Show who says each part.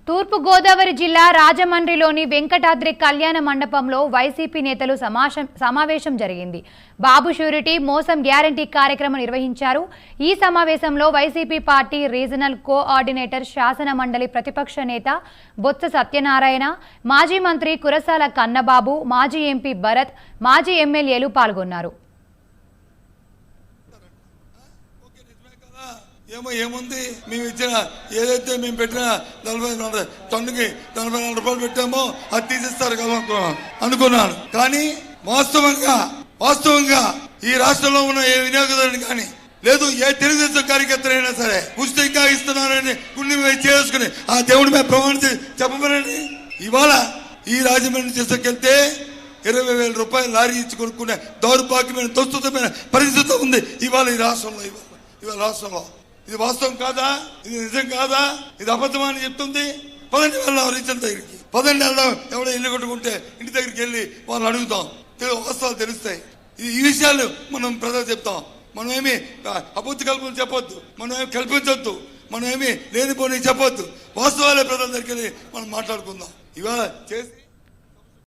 Speaker 1: తూర్పు గోదావరి జిల్లా రాజమండ్రిలోని వెంకటాద్రి కళ్యాణ మండపంలో వైసీపీ నేతలు సమావేశం జరిగింది. బాబు షూరిటీ మోసం గ్యారంటీ కార్యక్రమం నిర్వహించారు. ఈ సమావేశంలో వైసీపీ పార్టీ రీజనల్ కోఆర్డినేటర్, శాసన మండలి ప్రతిపక్ష నేత బొత్స సత్యనారాయణ, మాజీ మంత్రి కురసాల కన్నబాబు, మాజీ ఎంపీ భరత్, మాజీ ఎమ్మెల్యేలు పాల్గొన్నారు.
Speaker 2: ఏముంది మేము ఇచ్చిన ఏదైతే మేము పెట్టిన 40 టన్నుకి 44 రూపాయలు పెట్టామో అది తీసేస్తారు కదా అనుకున్నాను. కానీ వాస్తవంగా ఈ రాష్ట్రంలో ఉన్న ఏ వినియోగదారుని కానీ లేదు ఏ తెలుగుదేశం కార్యకర్తలైనా సరే ఉచితంగా ఇస్తున్నారని గుండె చేసుకుని ఆ దేవుడి మీద ప్రమాణం చెప్పమనండి. ఇవాళ ఈ రాజమండ్రి తీసుకెళ్తే 20,000 రూపాయలు లారీ ఇచ్చి కొనుక్కునే దౌర్భాగ్యమైన దుస్థితమైన పరిస్థితి ఉంది ఇవాళ ఈ రాష్ట్రంలో. ఇవాళ రాష్ట్రంలో ఇది వాస్తవం కాదా? ఇది నిజం కాదా? ఇది అబద్ధమని చెప్తుంది. 10 వెళ్దాం రీచన్ దగ్గరికి, 10 వెళ్దాం. ఎవడో ఇల్లు కొట్టుకుంటే ఇంటి దగ్గరికి వెళ్ళి వాళ్ళని అడుగుతాం, వాస్తవాలు తెలుస్తాయి. ఈ విషయాలు మనం ప్రజలు చెప్తాం. మనం ఏమి అబద్ధ కల్పన చెప్పొద్దు, మనం ఏమి కల్పించొద్దు, మనం ఏమి లేనిపోని చెప్పొద్దు. వాస్తవాలే ప్రజల దగ్గరికి వెళ్ళి మనం మాట్లాడుకుందాం. ఇవాళ చేసి